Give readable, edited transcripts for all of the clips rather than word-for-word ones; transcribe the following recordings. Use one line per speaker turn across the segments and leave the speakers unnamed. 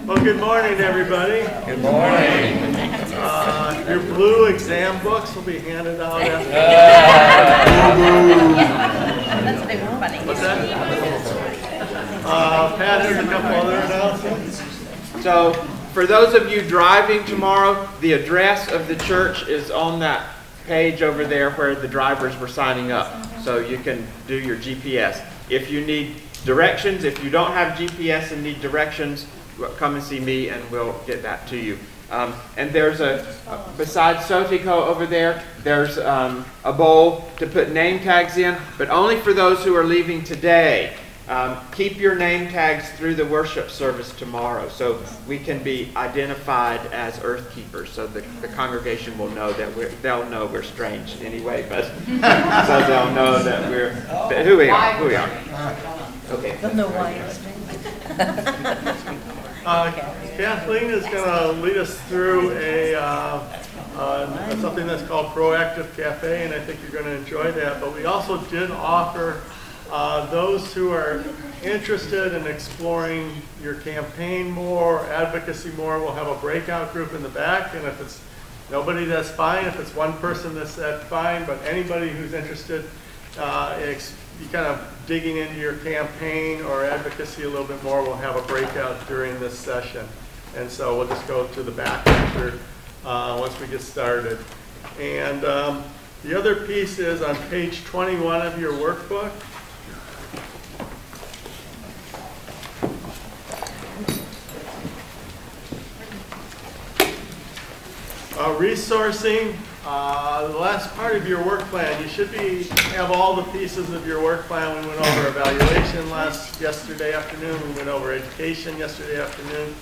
Well, good morning, everybody.
Good morning.
Your blue exam books will be handed out after.
That's big funny.
What's that? Pat, there's a couple other announcements.
So, for those of you driving tomorrow, the address of the church is on that page over there where the drivers were signing up. So you can do your GPS. If you need directions, if you don't have GPS and need directions, come and see me and we'll get that to you. And there's besides Sotico over there, there's a bowl to put name tags in, but only for those who are leaving today. Keep your name tags through the worship service tomorrow so we can be identified as Earth Keepers, so the congregation will know that they'll know we're strange anyway, but so they'll know that we're who we are. Okay.
They'll know why you're strange.
Kathleen is going to lead us through something that's called Proactive Cafe, and I think you're going to enjoy that. But we also did offer those who are interested in exploring your campaign more, advocacy more, we'll have a breakout group in the back, and if it's nobody, that's fine. If it's one person, that's fine. But anybody who's interested you kind of digging into your campaign or advocacy a little bit more, we'll have a breakout during this session. And so we'll just go to the back after once we get started. And the other piece is on page 21 of your workbook. Resourcing, the last part of your work plan. You should have all the pieces of your work plan. We went over evaluation yesterday afternoon. We went over education yesterday afternoon.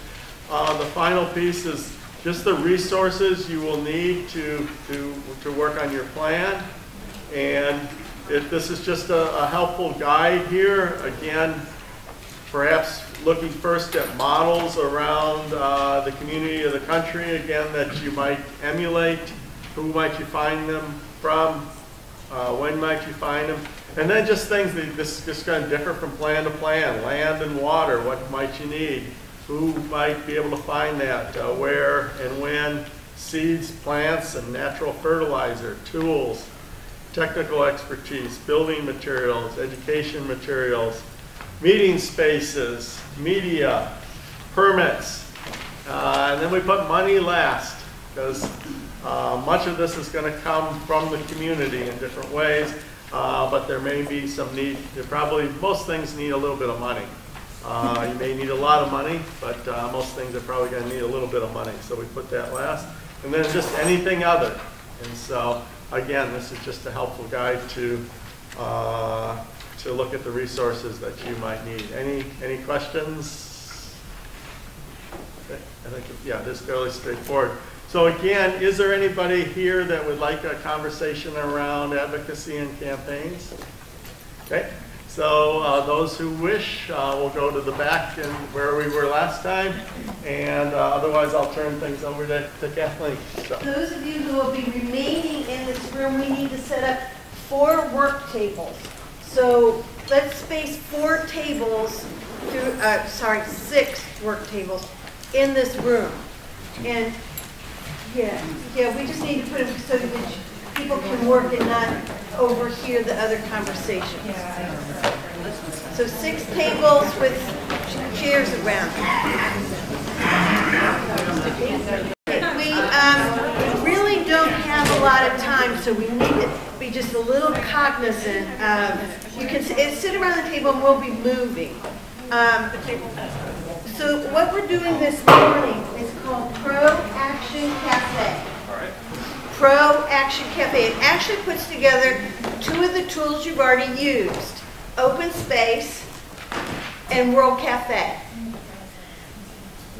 The final piece is just the resources you will need to work on your plan. And this is just a helpful guide here. Again, perhaps looking first at models around the community of the country, again, that you might emulate. Who might you find them from? When might you find them? And then just things that this kind of differ from plan to plan. Land and water, what might you need? Who might be able to find that? Where and when? Seeds, plants, and natural fertilizer, tools, technical expertise, building materials, education materials, meeting spaces, media, permits, and then we put money last, because much of this is going to come from the community in different ways, but there may be some need. Most things need a little bit of money. You may need a lot of money, but most things are probably going to need a little bit of money, so we put that last. And then just anything other. And so, again, this is just a helpful guide to look at the resources that you might need. Any questions? Okay. I think, yeah, this is fairly straightforward. So again, is there anybody here that would like a conversation around advocacy and campaigns? Okay. So those who wish, will go to the back and where we were last time, and otherwise I'll turn things over to Kathleen. So.
Those of you who will be remaining in this room, we need to set up 4 work tables. So let's space 4 tables through, 6 work tables in this room. And yeah, we just need to put them so that people can work and not overhear the other conversations. So 6 tables with chairs around. We really don't have a lot of time, so we need to be just a little cognizant of, you can sit around the table and we'll be moving. So what we're doing this morning is called Pro Action Cafe. Pro Action Cafe. It actually puts together 2 of the tools you've already used, Open Space and World Cafe.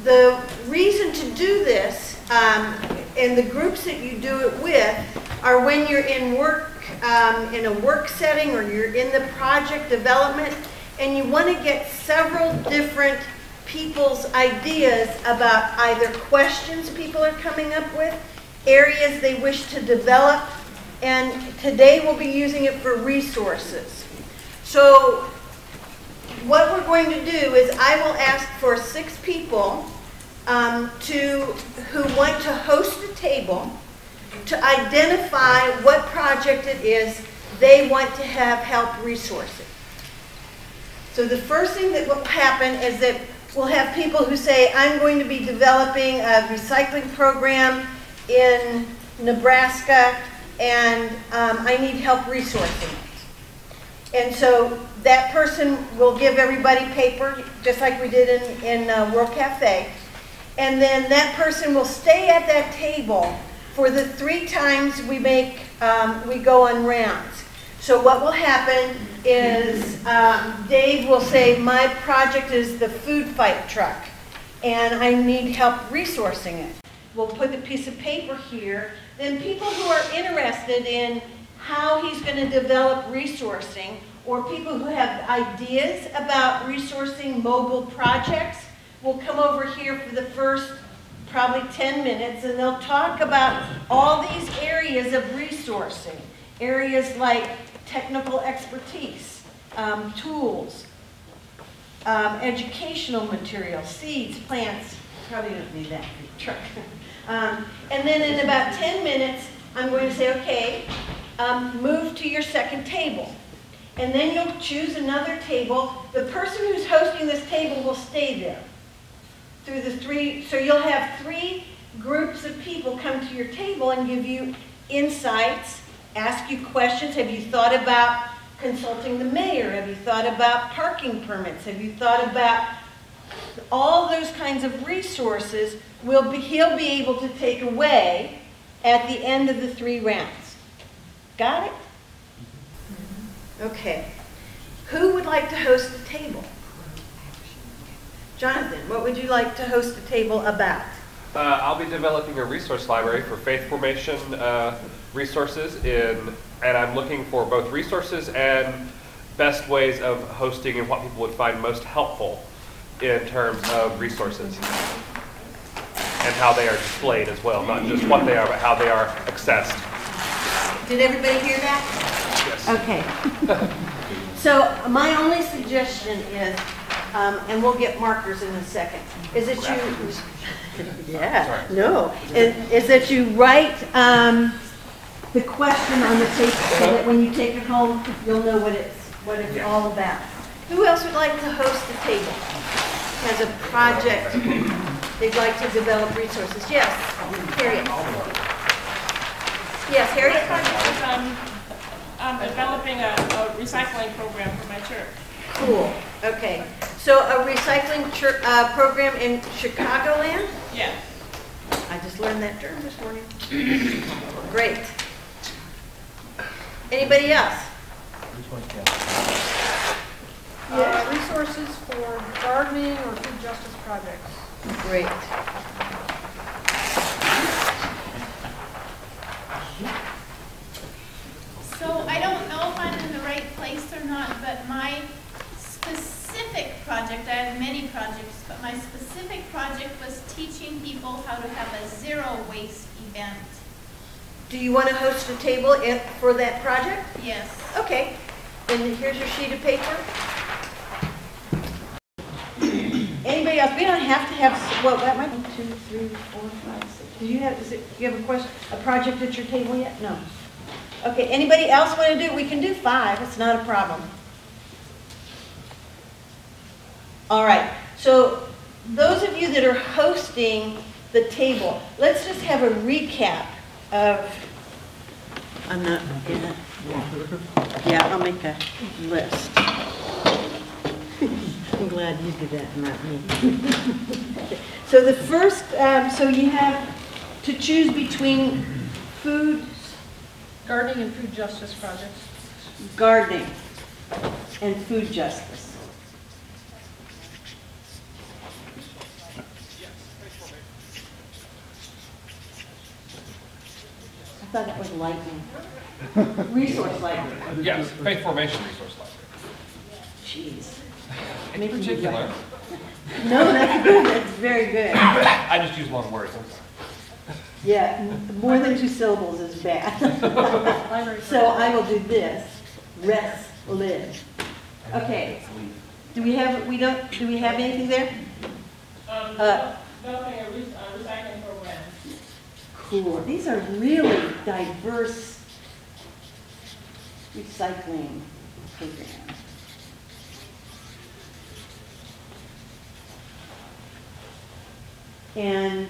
The reason to do this, and the groups that you do it with, are when you're in in a work setting, or you're in the project development, and you want to get several different people's ideas about either questions people are coming up with, areas they wish to develop, and today we'll be using it for resources. So what we're going to do is I will ask for 6 people who want to host a table to identify what project it is they want to have help resourcing. So the first thing that will happen is that we'll have people who say, I'm going to be developing a recycling program in Nebraska, and I need help resourcing it. And so that person will give everybody paper, just like we did in World Cafe. And then that person will stay at that table for the 3 times we go on rounds. So what will happen is Dave will say, my project is the food fight truck, and I need help resourcing it. We'll put the piece of paper here. Then people who are interested in how he's going to develop resourcing, or people who have ideas about resourcing mobile projects, will come over here for the first probably 10 minutes, and they'll talk about all these areas of resourcing. Areas like technical expertise, tools, educational materials, seeds, plants. Probably don't need that for the truck. And then in about 10 minutes, I'm going to say, okay, move to your second table. And then you'll choose another table. The person who's hosting this table will stay there through the 3, so you'll have 3 groups of people come to your table and give you insights, ask you questions. Have you thought about consulting the mayor? Have you thought about parking permits? Have you thought about all those kinds of resources he'll be able to take away at the end of the 3 rounds. Got it? Okay. Who would like to host the table? Jonathan, what would you like to host a table about?
I'll be developing a resource library for faith formation resources, and I'm looking for both resources and best ways of hosting and what people would find most helpful in terms of resources and how they are displayed as well, not just what they are, but how they are accessed.
Did everybody hear that?
Yes.
Okay. So my only suggestion is, and we'll get markers in a second, is that is that you write the question on the paper so that when you take it home, you'll know what it's all about. Who else would like to host the table? Has a project they'd like to develop resources? Yes, Harriet. Yes, Harriet.
I'm developing a recycling program for my church.
Cool. Okay. So a recycling program in Chicagoland?
Yes.
I just learned that term this morning. Great. Anybody else?
Resources for gardening or food justice projects.
Great.
So I don't know if I'm in the right place or not, but my specific project, I have many projects, but my specific project was teaching people how to have a zero waste event.
Do you want to host a table for that project?
Yes.
Okay. And here's your sheet of paper. Anybody else? We don't have to have, what might 1, 2, 3, 4, 5, 6. Do you have a question, a project at your table yet? No. Okay, anybody else want to do? We can do 5, it's not a problem. All right, so those of you that are hosting the table, let's just have a recap of, I'll make a list. I'm glad you did that, not me. So the first, so you have to choose between food,
Gardening and food justice projects.
gardening, and food justice. I thought that was lightning. Resource library.
Yes, faith formation resource library.
Jeez.
In particular,
No, that's good. That's very good.
I just use long words. I'm sorry.
Yeah, more than 2 syllables is bad.
Library.
So I will do this. Rest, live. Okay. Do we have anything there?
developing a recycling program.
Cool. These are really diverse recycling programs. And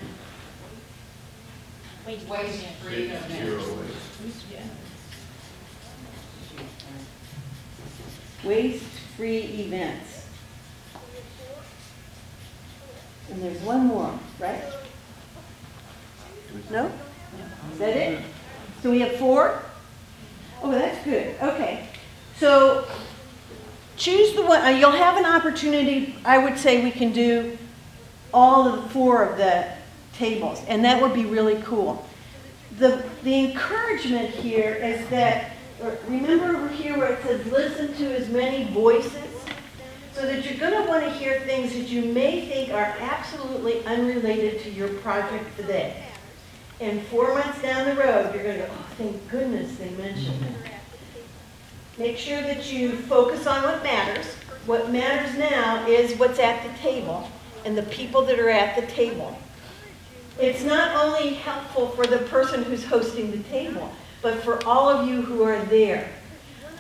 waste-free events. And there's one more, right? No? Is that it? So we have 4? Oh, that's good. Okay. So choose the one. You'll have an opportunity. I would say we can do all of the 4 of the tables, and that would be really cool. The encouragement here is that, remember over here where it says listen to as many voices? So that you're going to want to hear things that you may think are absolutely unrelated to your project today. And 4 months down the road, you're going to go, oh, thank goodness they mentioned it. Make sure that you focus on what matters. What matters now is what's at the table and the people that are at the table. It's not only helpful for the person who's hosting the table, but for all of you who are there.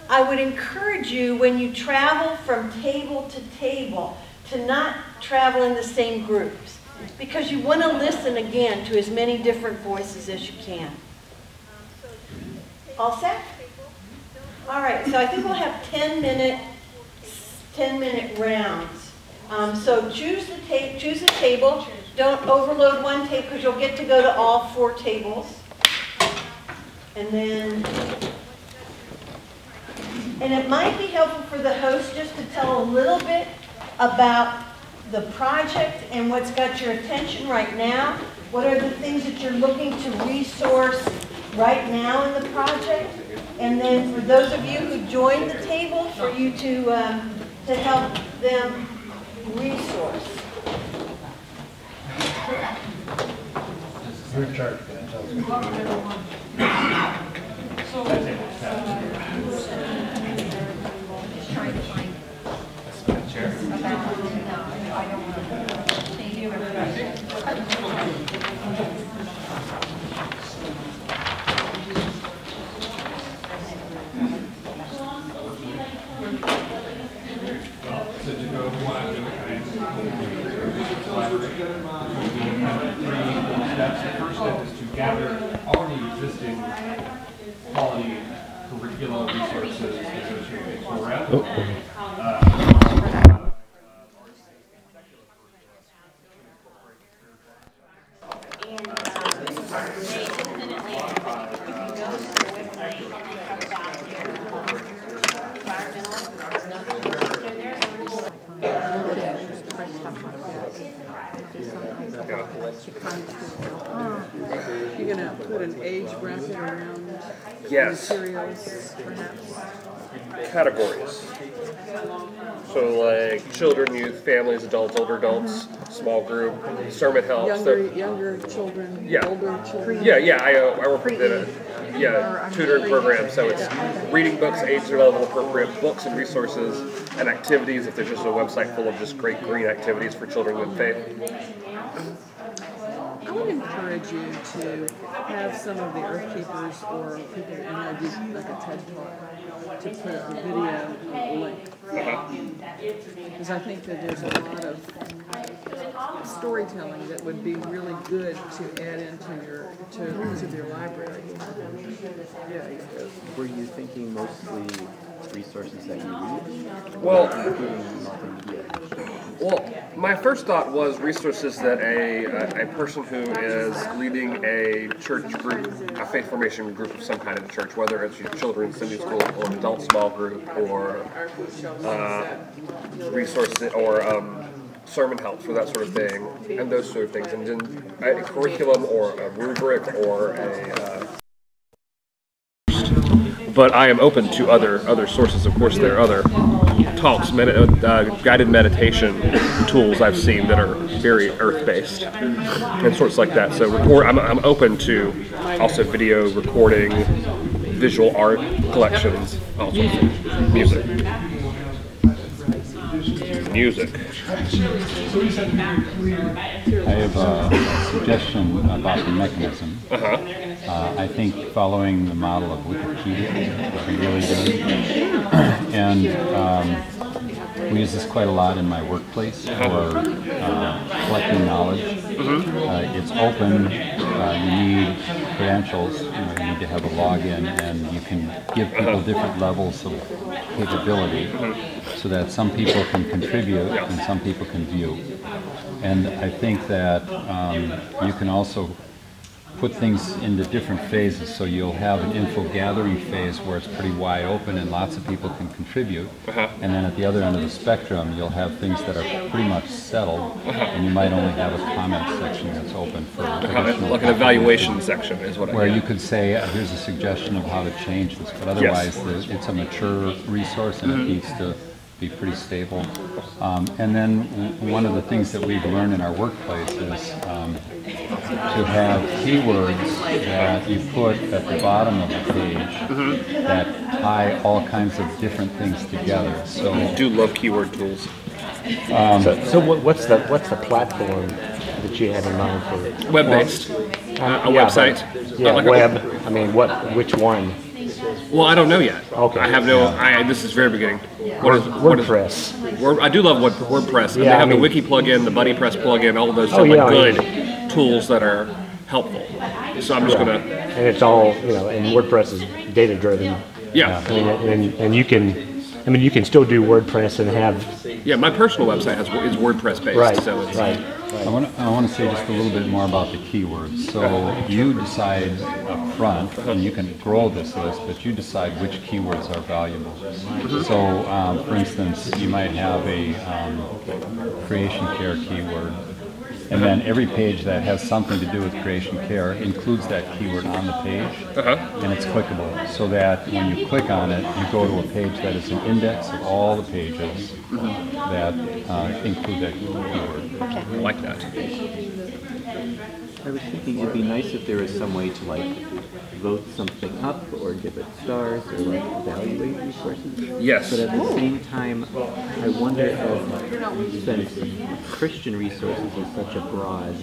I would encourage you when you travel from table to table to not travel in the same groups, because you want to listen again to as many different voices as you can. All set? All right, so I think we'll have 10-minute rounds. So choose a table. Don't overload one table because you'll get to go to all 4 tables. And it might be helpful for the host just to tell a little bit about the project and what's got your attention right now. What are the things that you're looking to resource right now in the project? And then for those of you who joined the table, for you to help them resource.
Your chart.
Trying to find about, no, I don't want to change you.
The first step is to gather already existing quality curriculum resources associated with
You're going to put an age bracket around materials, perhaps?
Categories. So like children, youth, families, adults, older adults, small group, sermon helps.
Younger children, older children.
I work with tutoring programs, so it's reading books, age level appropriate books and resources and activities. If there's just a website full of just great green activities for children with faith.
I would encourage you to have some of the Earth Keepers or people do like a TED Talk to put a video link. Because I think that there's a lot of storytelling that would be really good to add into your library.
Were you thinking mostly resources that you read?
Well, my first thought was resources that a person who is leading a church group, a faith formation group of some kind of church, whether it's children's Sunday school or an adult small group or resources or sermon helps for that sort of thing, and those sort of things, and then a curriculum or a rubric or a. But I am open to other sources. Of course, there are other talks, guided meditation tools I've seen that are very earth-based and sorts like that. So I'm open to also video recording, visual art collections, all sorts of music.
I have a suggestion about the mechanism. I think following the model of Wikipedia would be really good. And we use this quite a lot in my workplace for collecting knowledge. It's open. You need credentials. You need to have a login, and you can give people different levels of capability, so that some people can contribute and some people can view. And I think that you can also put things into different phases, so you'll have an info gathering phase where it's pretty wide open and lots of people can contribute. And then at the other end of the spectrum, you'll have things that are pretty much settled, and you might only have a comment section that's open for additional
like an evaluation section is what I
where you could say, here's a suggestion of how to change this, but otherwise it's a mature resource and it needs to be pretty stable. And then one of the things that we've learned in our workplace is to have keywords that you put at the bottom of the page that tie all kinds of different things together. So
I do love keyword tools.
So what's the platform that you have in mind for
Web-based, a website.
Yeah,
like
web. I mean, which one?
Well, I don't know yet.
Okay.
I have no. This is very beginning.
WordPress.
I do love WordPress. And
Yeah,
they have
I mean-
the Wiki plugin, the BuddyPress plugin, all of those
Oh,
are
yeah,
like
I
good tools that are helpful. So I'm just gonna.
And it's all, and WordPress is data driven.
Yeah.
I mean, and you can still do WordPress and have.
Yeah, my personal website is WordPress based.
Right.
So it's,
Right.
I want to say just a little bit more about the keywords. So you decide up front, and you can grow this list, but you decide which keywords are valuable. So, for instance, you might have a creation care keyword, and then every page that has something to do with creation care includes that keyword on the page, and it's clickable, so that when you click on it, you go to a page that is an index of all the pages that include that keyword.
I like that.
I was thinking it'd be nice if there was some way to like vote something up or give it stars or like evaluate resources.
Yes.
But at the same time, I wonder if since Christian resources are such a broad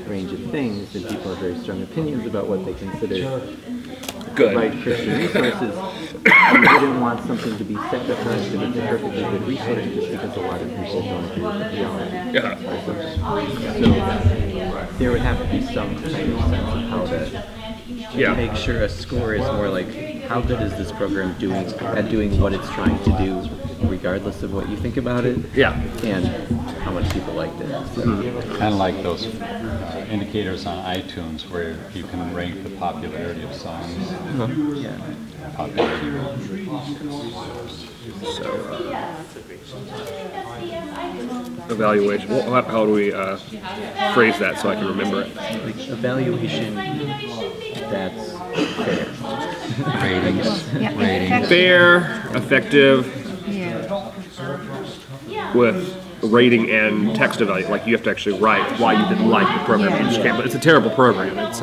range of things and people have very strong opinions about what they consider
Good.
right Christian resources, you wouldn't want something to be set apart that it's a perfectly good resource just because a lot of people don't agree with the theology.
Yeah.
So there would have to be some kind of sense of how to make sure a score is more like how good is this program doing at doing what it's trying to do, regardless of what you think about it.
Yeah.
And how much people liked it.
Kind of like those indicators on iTunes where you can rank the popularity of songs.
Yeah.
Popularity.
Evaluation. Well, how do we phrase that so I can remember it?
Like evaluation that's fair.
Ratings.
Fair, effective, with rating and text evaluation. Like you have to actually write why you didn't like the program. You just can't. But it's a terrible program. It's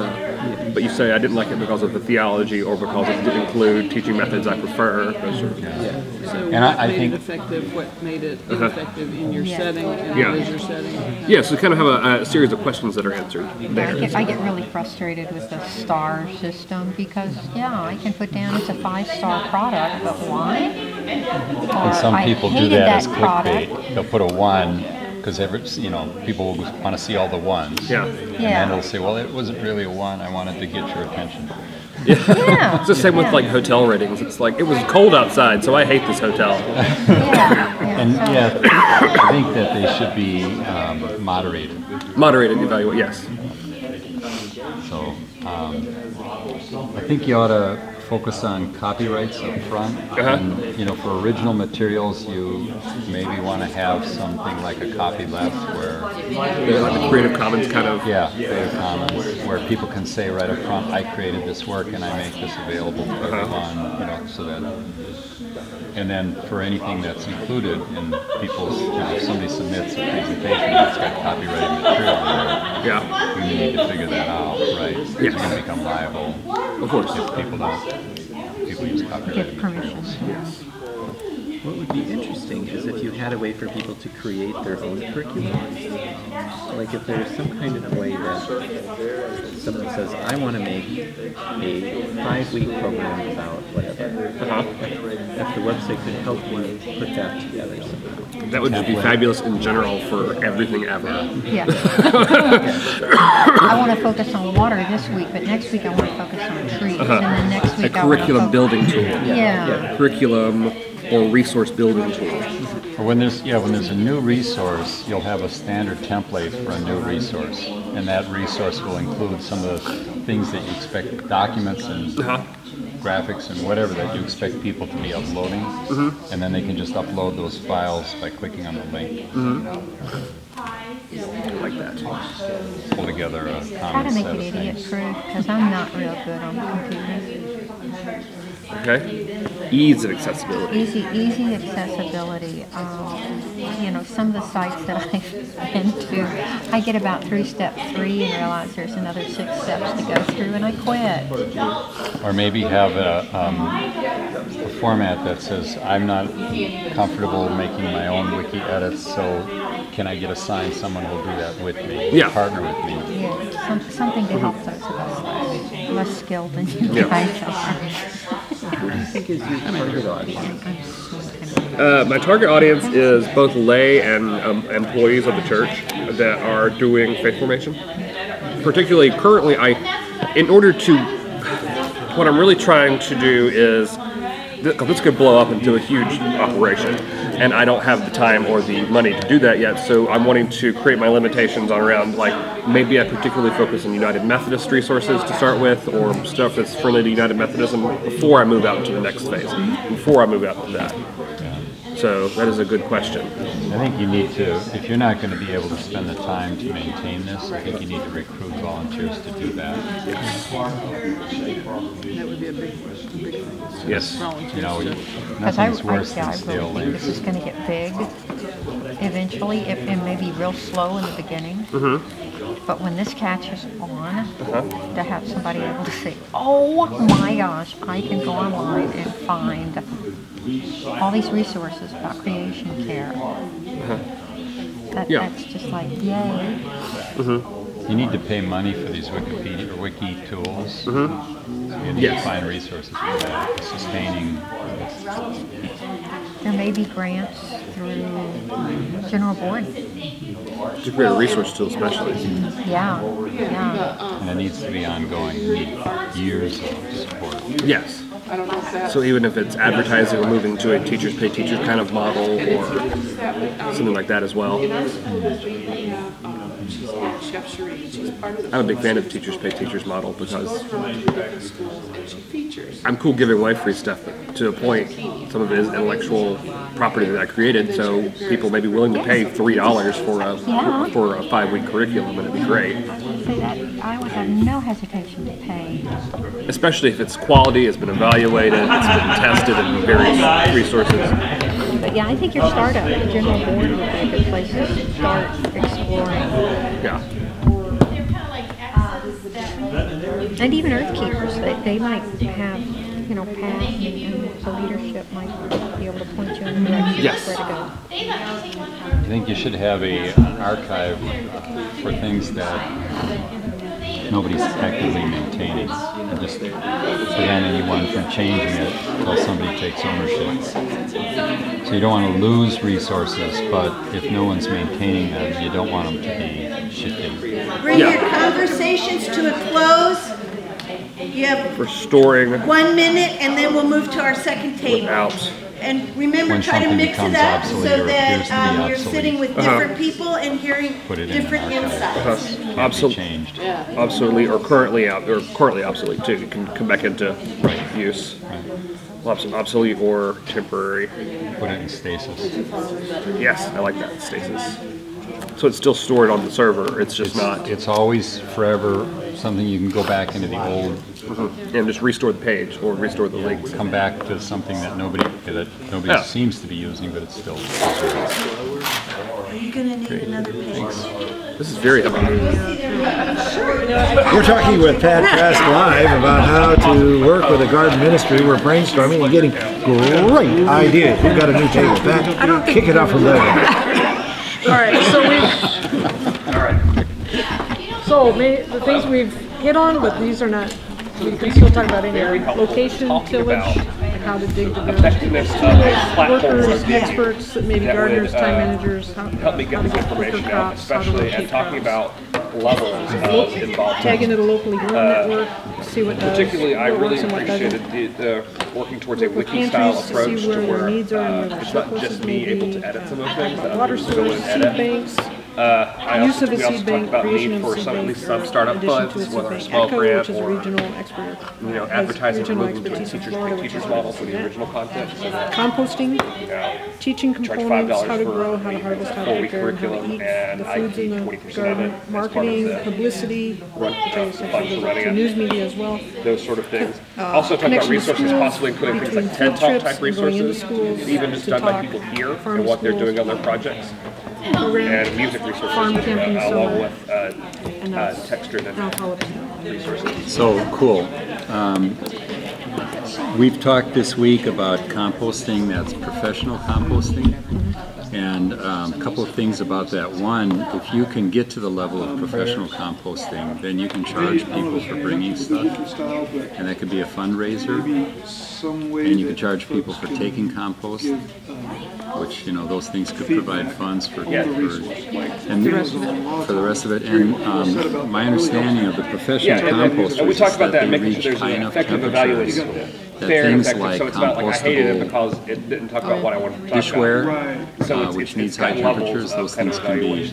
but you say I didn't like it because of the theology or because it didn't include teaching methods I prefer. Those sort of,
So
And I
what made
think-
it effective, what made it ineffective in your setting and
Yeah.
what is your setting?
yeah, so kind of have a series of questions that are answered there.
I get really frustrated with the star system because, yeah, I can put down it's a 5-star product, but why?
And some
I
people do
hated
that as
product.
clickbait. They'll put a 1 because people want to see all the ones.
Yeah.
And
Yeah.
then they'll say, well, it wasn't really a 1. I wanted to get your attention.
Yeah.
It's the same with like hotel ratings. It's like it was cold outside, so I hate this hotel.
And I think that they should be moderated.
Moderated evaluate, yes.
So I think you ought to focus on copyrights up front. And, for original materials, you maybe want to have something like a copyleft where
Like the Creative Commons kind of.
Creative Commons, where people can say right up front, I created this work and I make this available to everyone, so that. And then for anything that's included in people's, if somebody submits a presentation that's got copyrighted material in there, we need to figure that out, right?
Yes.
You're going to become liable,
of course,
if people use copyrighted
Get permission.
materials.
What would be interesting is if you had a way for people to create their own curriculum. Like if there's some kind of way that someone says, I want to make a 5-week program about whatever. If the website could help you put that together somehow.
That would just be fabulous in general for everything ever.
Yeah. I want to focus on water this week, but next week I want to focus on trees, and then next week
A curriculum building tool.
Yeah.
Curriculum or resource building tool.
Or when there's a new resource, you'll have a standard template for a new resource, and that resource will include some of the things that you expect, documents and graphics and whatever that you expect people to be uploading, and then they can just upload those files by clicking on the link.
Like that.
Pull together a
How to
common
make
set
it
of
idiot
things.
proof, because I'm not real good on computers.
Okay. Ease of accessibility.
Easy accessibility. You know, some of the sites that I've been to, I get about through step 3 and realize there's another 6 steps to go through, and I quit.
Or maybe have a format that says, I'm not comfortable making my own wiki edits, so can I get assigned someone who will do that with me, partner with me?
Yeah, something to help those of us less skilled than you guys are.
Who do you think is your target audience?
My target audience is both lay and employees of the church that are doing faith formation. Particularly, currently, what I'm really trying to do is, this could blow up into a huge operation, and I don't have the time or the money to do that yet, so I'm wanting to create my limitations on around, like, maybe I particularly focus on United Methodist resources to start with, or stuff that's friendly to United Methodism before I move out into the next phase, before I move out to that. So that is a good question.
I think you need to, if you're not going to be able to spend the time to maintain this, I think you need to recruit volunteers to do that.
That would be a big thing.
Yes.
You know,
Because
nothing's worse than
I
stale
really think
links.
this is going to get big eventually, it may be real slow in the beginning. But when this catches on, to have somebody able to say, oh my gosh, I can go online and find all these resources about creation care. That's just like, yay.
You need to pay money for these Wikipedia or wiki tools. You need to find resources for that, sustaining.
There may be grants through General Board.
To create a resource tool especially.
Yeah.
And it needs to be ongoing. You need years of support.
Yes. So even if it's advertising or moving to a teachers pay teachers kind of model or something like that as well. I'm a big fan of teachers pay teachers model because I'm cool giving away free stuff, but to a point, some of it is intellectual property that I created, so people may be willing to pay $3 for a 5-week curriculum, and it'd be great.
So that I would have no hesitation to pay.
Especially if it's quality, it's been evaluated, it's been tested in various resources.
But yeah, I think your startup, General Board, would be a good place to start exploring.
Yeah.
And even Earth Keepers, they might have, you know, Pat and the leadership might be able to point you in the direction of where to go.
I think you should have an archive for things that nobody's actively maintaining, and just prevent anyone from changing it until somebody takes ownership. So you don't want to lose resources, but if no one's maintaining them, you don't want them to be shifting.
Bring your conversations to a close. You have
Restoring
1 minute, and then we'll move to our second table.
out.
And remember,
When
try to
something
mix it
becomes
up
obsolete
so
or appears
that
to be
you're
obsolete.
sitting with different people and hearing
Put it in
different
an archive.
insights.
Changed.
Obsolete or currently obsolete too. You can come back into use. Obsolete or temporary.
Put it in stasis.
Yes, I like that, stasis. So it's still stored on the server. It's just not.
It's always forever something you can go back into the old
and just restore the page or restore the links.
Come back to something that nobody seems to be using, but it's still.
you gonna need another page?
This is very helpful.
We're talking with Pat Trask Live about how to work with a garden ministry. We're brainstorming and getting great ideas. We've got a new table. Pat, kick it off from there.
All right, so the things we've hit on, but these are not, we can still talk about any location, tillage, like how to dig the ground, workers, experts, maybe gardeners, time managers, how
Help me get this information out, especially and talking about levels of involvement.
tagging it a locally grown network, see what does,
Particularly, I
what
really
works and what doesn't.
appreciated the working towards a
Work with
wiki-style
pantries to
approach
see
to
where
where
their needs are and where their
it's not
surpluses
just me
may
able
be,
to edit some of the things that
water
others go in
source,
and
seed
edit.
banks,
I
use
also,
of a
we also
seed
talked
bank,
about
creation
need
of
for
seed
some, at
bank,
least some
or
startup
addition to a
funds,
seed
whether a
bank.
small
ECHO,
grant
which is a
or
regional expert, has
advertising
regional
moving to a
expertise in
teacher's
Florida, which
teacher's
is
model for the
that.
original content. So that,
Composting, teaching
charge
components,
$5
how to
for
grow, how to harvest, how to
4-week
prepare, and how to
curriculum,
eat
and
the
I
foods
keep
in
20%
the
of
garden,
it as part of
marketing,
the
publicity, which I
funds for running
to
it.
news media as well.
Those sort of things. Also talk about
connection to
resources,
schools,
possibly including things like
between
TED
field
Talk
trips
type
and going into
resources,
schools
even just
to
done by
talk,
people here
farm
and what they're
schools,
doing on their projects.
program,
And music resources,
farm camping
along
summer,
with text-driven resources.
So cool. We've talked this week about composting, that's professional composting. And a couple of things about that. One, if you can get to the level of professional composting, then you can charge people for bringing stuff. And that could be a fundraiser. And you can charge people for taking compost, which, you know, those things could provide funds for the rest of it. And my understanding of the professional composters
and we talked about
is
that,
they
making sure
reach
there's
high
an
enough
effective
temperatures
evaluation.
that
Fair and
things
effective,
like
so it's not like I hated it because it didn't talk about what I wanted to talk
dishware,
about. So
which needs high temperatures, those things can be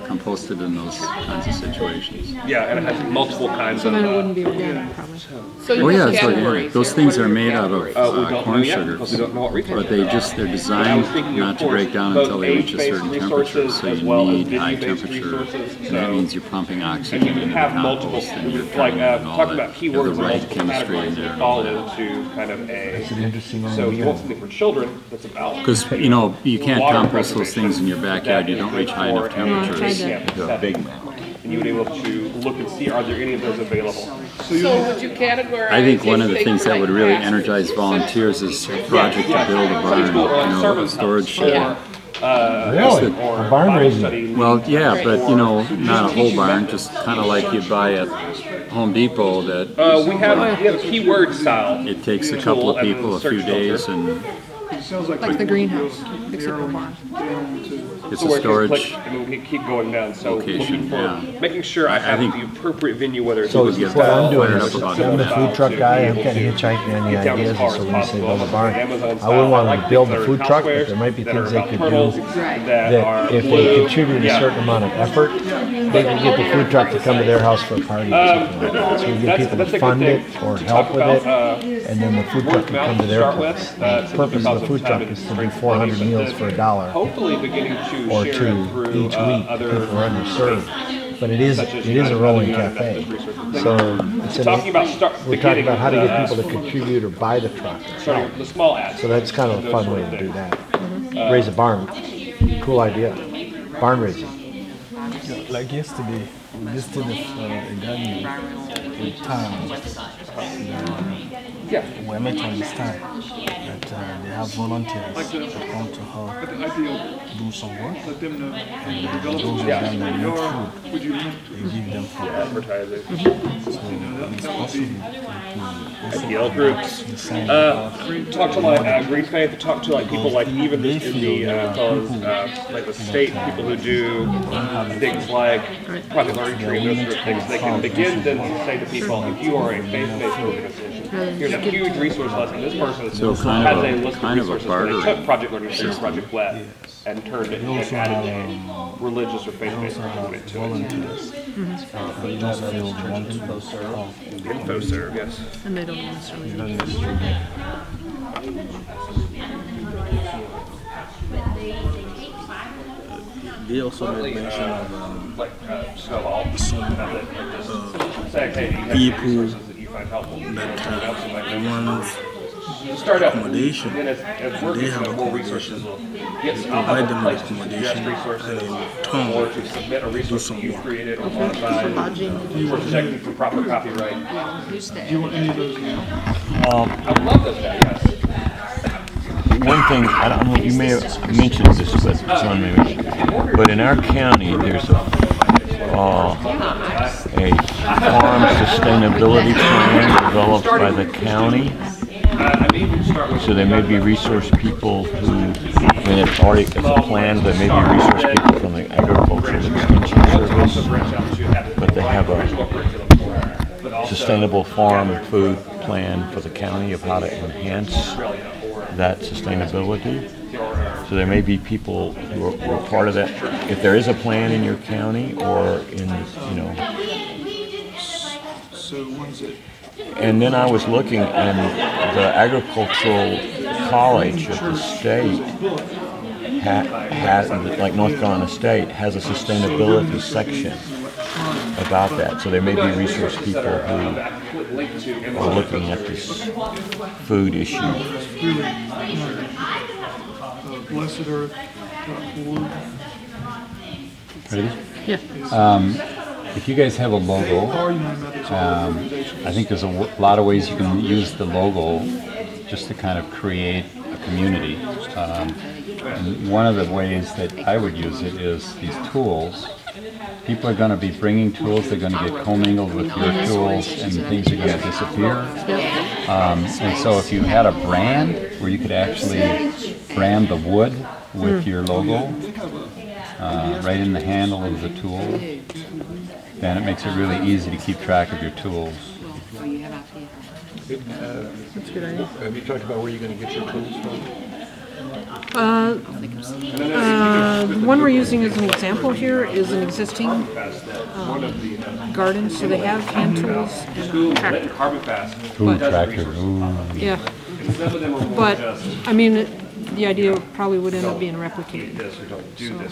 composted in those kinds of situations.
Yeah, and it has multiple kinds
so
of...
then it wouldn't be organic, probably.
Oh yeah, it's organic. Those things are made out of corn sugars, but they're designed not to break down until they reach a certain temperature, so you need high temperature, and that means you're pumping oxygen into the compost, and you're turning and all that. You have the right chemistry in there.
All into kind of a... So you want something for children that's about...
Because, you know, you can't compost those things in your backyard, you don't reach high enough temperatures.
And you would be able to look and see, are there any of those available?
So would you categorize?
I think one of the things that would really energize volunteers is a project to build a barn, you know, a storage shed.
Really? A barn raising?
Well, yeah, but you know, not a whole barn, just kind of like you'd buy at Home Depot that...
we have a keyword style.
It takes a couple of people a few days and...
Like the greenhouse, except for barn.
It's a storage
and we keep going down. So
location,
making sure I have the appropriate venue, whether it's...
So what I'm doing is, I'm the food truck guy, I'm kind of hitchhiking on the ideas, and so when you say build a barn, I wouldn't want to build a food truck, but there might be things they could do that if they contribute a certain amount of effort, they can get the food truck to come to their house for a party or something like that. So you get people to fund it or help with it, and then the food truck can come to their place. The purpose of the food truck is to do 400 meals for $1 or $2 each week if we're underserved. But it is a rolling cafe. So we're talking about how to get people to contribute or buy the truck. So that's kind of a fun way to do that. Raise a barn. Cool idea. Barn raising.
Like yesterday, we visited a garden in town. We met on this time that they have volunteers that come to help do some work, and those of them that need food, they give them food.
Advertising.
So it's possible to
IPL groups. Talk to like Green Faith. Talk to like people like even in the like the state people who do things like Project Learning Tree and those sort of things. They can begin then to say to people, if you are a faith-based organization, here's a huge resource lesson. This person has a list of resources. They took Project Learning Tree or Project WET and turned it and added a religious or faith-based component to it. InfoServe, yes.
And they don't necessarily.
They also made mention of people that want accommodation, and they have accommodation. Provide them with accommodation, and in turn, do some work.
Checking for proper copyright.
Do you want any of those now? I love those guys. One thing, I don't know, you may have mentioned this, but John may have, but in our county, there's a farm sustainability plan developed by the county. So there may be resource people who, I mean, it's already, it's a plan, there may be resource people from the Agricultural Extension Service, but they have a sustainable farm and food plan for the county of how to enhance that sustainability. So there may be people who are part of that. If there is a plan in your county or in, you know.
So when's it?
And then I was looking, and the Agricultural College of the state has, like North Carolina State, has a sustainability section about that. So there may be resource people who are looking at this food issue.
BlessedEarth.org.
Ready?
Yeah.
If you guys have a logo, I think there's a lot of ways you can use the logo just to kind of create a community. And one of the ways that I would use it is these tools. People are going to be bringing tools, they're going to get commingled with your tools, and things are going to disappear. And so if you had a brand where you could actually brand the wood with your logo right in the handle of the tool, then it makes it really easy to keep track of your tools.
That's a good idea.
Have you talked about where you're going to get your tools from?
The one we're using as an example here is an existing garden, so they have hand tools and tractor.
Ooh, tractor. Ooh.
Yeah. But, I mean, the idea probably would end up being replicated.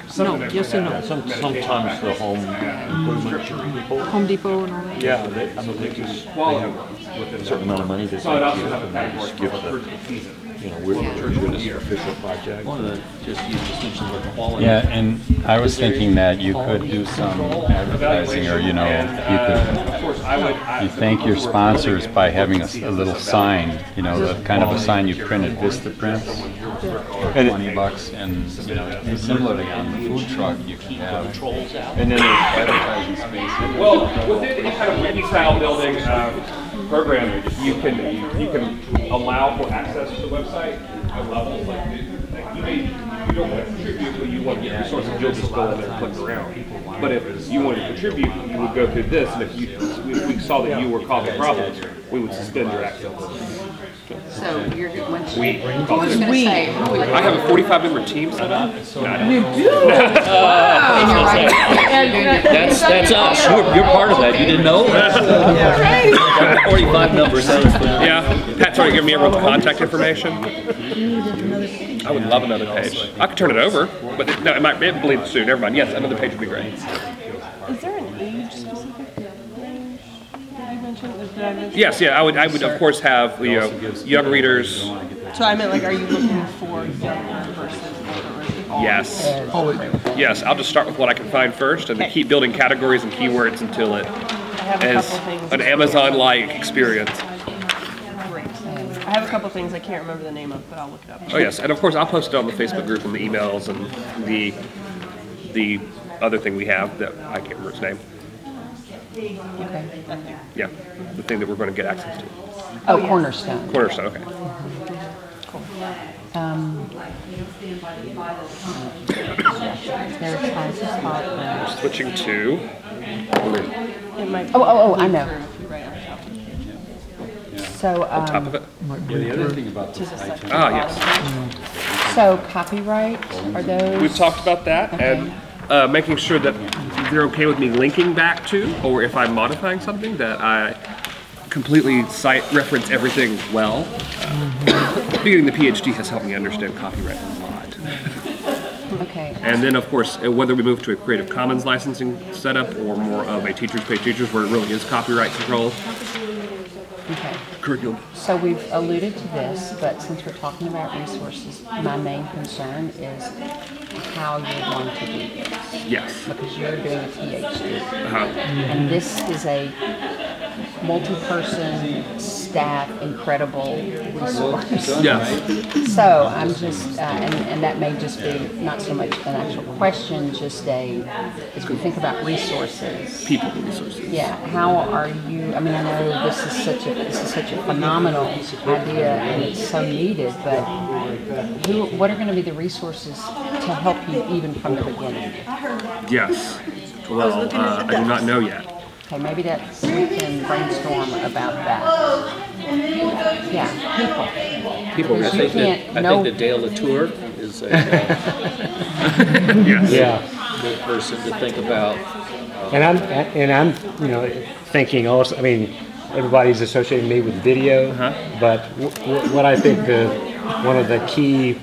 So, no, yes and no.
Sometimes the home improvement people.
Home Depot and all that.
Yeah, they have a certain amount of money that they give the, you know, we're this official project.
Yeah, and I was thinking that you could do some advertising, or, you know, you thank your sponsors by having a little sign, you know, the kind of a sign you print at Vista Prints, and $20, and, you know, similarly on the food truck you can have, and then there's advertising space.
Well, within any kind of wiki-style building program, you can allow for access to the website at levels. Like you don't want to contribute, but you want to get resources, you'll just go in there and click around. But if you want to contribute, you would go through this, and if we saw that you were causing problems, we would suspend your access.
So you're once
I have a 45-member team set up.
You do?
That's us. You're part of that. You didn't know? 45 numbers.
Yeah. Pat's already given me everyone's contact information. I would love another page. I could turn it over, but no, it might bleed soon. Never mind. Yes, another page would be great.
Is there an age specific range that you mentioned? Did I mention?
Yes, yeah, I would of course have, you know, young readers.
So I meant, like, are you looking for younger versus older?
Yes. Yes, I'll just start with what I can find first, and then keep building categories and keywords until it is an Amazon-like experience.
Great. I have a couple things I can't remember the name of, but I'll look it up.
Oh yes, and of course I'll post it on the Facebook group and the emails and the other thing we have that I can't remember its name.
Okay.
Yeah, the thing that we're going to get access to.
Oh, Cornerstone.
Cornerstone, okay.
Cool.
We're switching to.
Oh, I know. So,
on top of it.
The other thing about this
yes.
So copyright, are those?
We've talked about that, and making sure that they're okay with me linking back to, or if I'm modifying something, that I completely cite reference everything well. Being the PhD has helped me understand copyright a lot.
Okay.
And then, of course, whether we move to a Creative Commons licensing setup or more of a teachers pay teachers, where it really is copyright control.
curriculum.
So we've alluded to this, but since we're talking about resources, my main concern is how you're going to do this.
Yes.
Because you're doing a PhD.
Uh-huh.
And this is a multi-person, staff, incredible resource.
Yes.
So I'm just, and that may just be not so much an actual question, just as we think about resources.
People resources.
Yeah. How are you? I mean, I know this is such a phenomenal idea, and it's so needed. But what are going to be the resources to help you even from the beginning?
Yes. Well, I do not know yet.
Okay, maybe we can brainstorm about that. Yeah, people.
I think that Dale Latour is a good person to think about.
And I'm thinking also. I mean, everybody's associating me with video, but what I think one of the key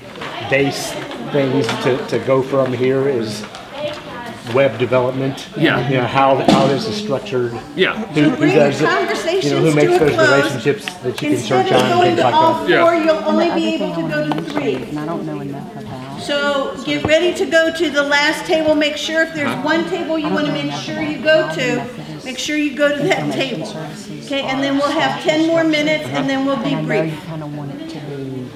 base things to go from here is web development.
Yeah.
You know, how this is structured.
Yeah.
Who does it? You know, who makes those relationships that you can search on and things like that.
Or you'll only be able to go to 3.
And I don't know enough about.
So get ready to go to the last table. Make sure if there's one table you want to make sure you go to, make sure you go to that table. Okay, and then we'll have 10 more minutes and then we'll
And I know
debrief.
you kind of want it to be,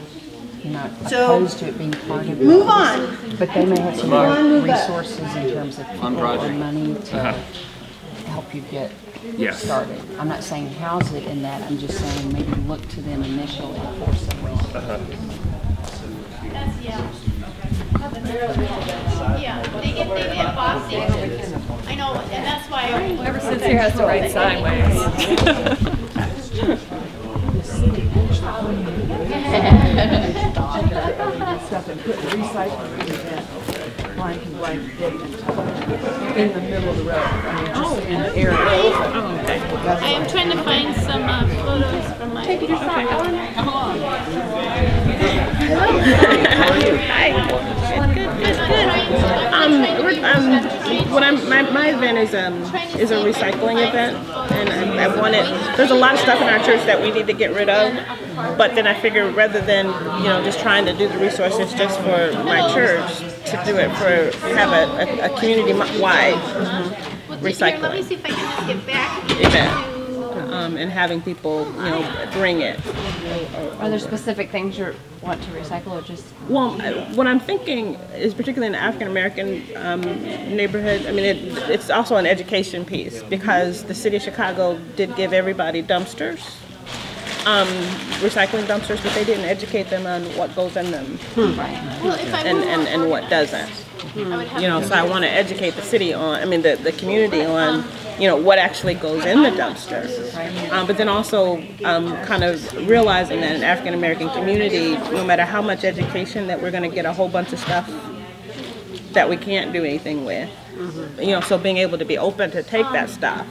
you're not
So,
opposed to it being part of it.
move on.
But they may have some
Move on, move up.
resources in terms of people or money to help you get
Yes.
started. I'm not saying house it in that, I'm just saying maybe look to them initially for some resources.
Yeah, they get bossy. I know, and that's why
Whoever sits here has to write sideways.
Stuff and put recycling in the middle of the road. I mean, just in the area.
I am trying to find some photos from my. Take your time. Come on. Hi.
My event is a recycling event, and I wanted. There's a lot of stuff in our church that we need to get rid of, but then I figured rather than just trying to do the resources just for my church, to do it for have a community-wide recycling
Let me see if I can just get back
event, and having people bring it.
Are there specific things you want to recycle or just?
Well, what I'm thinking is particularly in the African American neighborhood, I mean, it's also an education piece because the city of Chicago did give everybody dumpsters, recycling dumpsters, but they didn't educate them on what goes in them and what doesn't. So I want to educate the city on, the community on, what actually goes in the dumpster. But then also kind of realizing that in the African American community, no matter how much education, that we're going to get a whole bunch of stuff that we can't do anything with. So being able to be open to take that stuff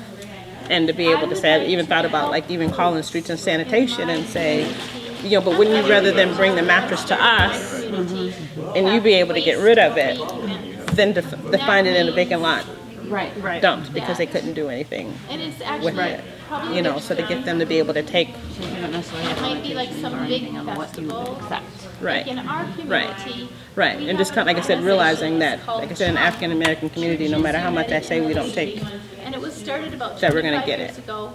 and to be able to say, I've even thought about even calling streets and sanitation and say, but wouldn't you rather than bring the mattress to us and you be able to get rid of it than to find it in a vacant lot dumped because they couldn't do anything with it. So to get them to be able to take.
It might be like some big festival. Like in our community.
Right, and just kind of, like I said, realizing that, like I said, in the African American community, no matter how much I say we don't take,
And it was started about
that we're going to
25
get
years
it.
ago.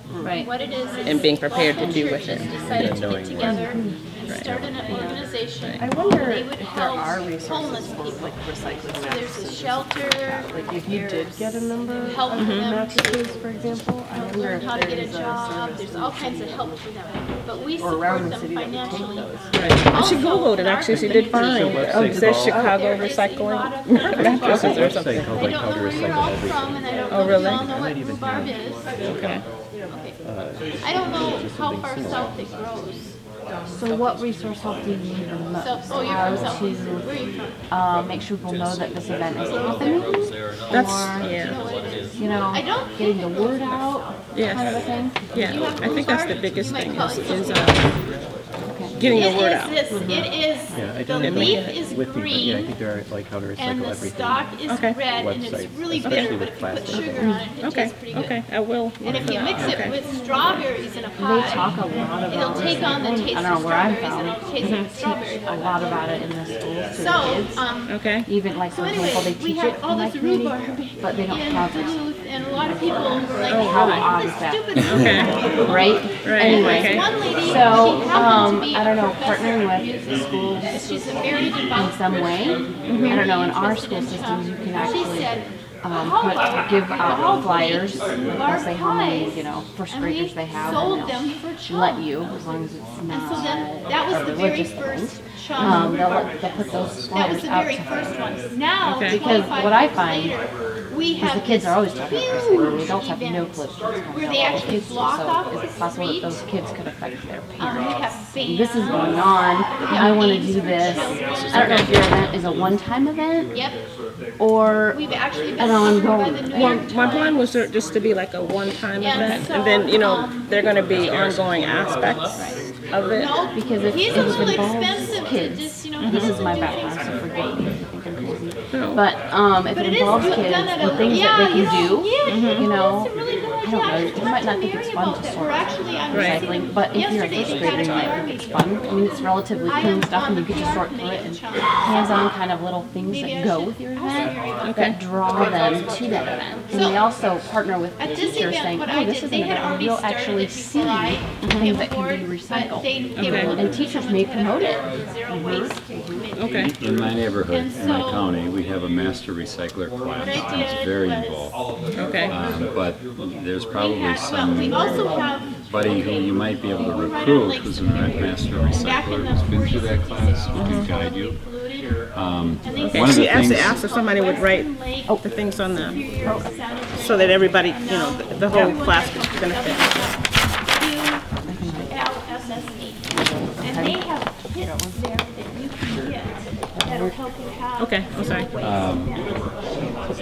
What it is
And being prepared to do with it.
Decided to get together and start an organization.
I wonder
They would
if there
help
are
homeless
resources for
people.
recycling.
So there's a shelter.
Like if you did get a number of
help for them
mattresses, for example, I wonder
learn
if
how to get a
there's
job. There's all kinds of help for them. But we
or around
support
the
them
city that would take
financially.
those.
She Googled it, actually, she did find, it says Chicago recycling mattresses or something.
I don't know where you're all from, and I don't know if you all know what rhubarb is.
Okay.
I don't know how far south it grows.
So what resource help do you need the most?
So, oh, you're
How
from South.
to
Where are you from?
make sure people know that this event is happening?
That's,
You know, getting the word out kind of a thing?
Yeah, I think that's the biggest thing is Getting the word out.
It is,
Yeah, I
the
don't have
leaf
it
is
with me, but yeah, I
green
think there are like how to
and
recycle
the
everything.
stalk is
Okay.
red and it's
Websites,
really
especially
bitter,
with
but if you put
plastic.
sugar on it, it
Okay,
tastes pretty good.
okay, I will.
And if you mix
Okay.
it with strawberries in a
They
pie,
talk a lot about
it'll take on the
it.
taste
I don't
of
know where I'm
strawberries and
from.
it'll taste like strawberry
Teach a
pie.
lot about it in the schools to
So,
the kids.
Okay.
Even like,
So
for
anyway,
example, they
we
teach
had
it
all
in my
this
community,
rhubarb
but they don't
in
have it.
Duluth, and a lot of people were like,
Oh, how
"Oh,
odd
this
is that?"
stupid
Okay.
rhubarb."
Right?
Right,
Anyway,
okay.
One lady,
so,
she happened to be
I don't know,
a professor
partnering
in
with the schools
She's a very
in
devout
some way. I don't know, in our school systems, you can actually give out flyers, like they'll say how many, first graders they have, and they'll let you, as long as it's not
that was
a
the very
religious
first
thing.
chunk.
They'll put those
That was
flyers
the
out
very
to
first one. Now,
Okay.
because
25
what I
years
find
later, we
is
have
the kids are always talking about this, and the adults have no
events
clue what's going
where
on
they
with
actually
kids.
block off
So
the
is it possible that
street.
those kids could affect their
We
parents?
have
This is
bands.
going on. I want to do this. I don't know if your event is a one-time event
Yep.
or
We've actually been
an
covered by
ongoing
the New
event.
York
My
Times.
plan was just to be like a one-time
Yeah,
event,
so,
and then, there are going to be ongoing aspects of it.
Because if
He's
it
a little
involves
expensive to
kids,
just,
this
he
is my
doesn't do
background, so
it.
forgive me if you think I'm crazy.
No.
But if
But
it
it is
involves
done
kids,
at
the
a-
things
yeah,
that they
you
can
know,
do,
yeah,
you know,
it's a really good
I don't know,
idea.
you might not think it's fun to
We're
sort
actually, I'm
recycling, but if you're a
yesterday
first
we had
grader,
a
you might
PR
think it's
meeting.
fun. I mean, it's relatively
I
clean
am
stuff,
on
and you
the
can just
PR
sort through it, and
committee.
hands-on kind of little things
Maybe I
that go
should
with your
ask
event
you.
that draw them to that event. And we also partner with the
At this
teachers
event,
saying,
what
oh,
I
this
did,
is
they
an
had
event where
already
you'll
started
actually
it
see
before I
things that
came
can be
aboard,
recycled.
but they were
And teachers may promote it.
Zero waste committee.
Okay.
In my neighborhood,
And
in my
so-
county, we have a master recycler class.
What I
And it's
did
very
was-
involved.
Okay.
But there's probably
We also have
somebody who you might be able to recruit who's a master recycler who's been through that class, who can guide you.
Okay,
One of the
she actually
things,
asked if somebody would write the things on the, so that everybody, the whole class could benefit.
LSSE. And they have kits there that you can get that'll help you have.
Okay, I'm sorry.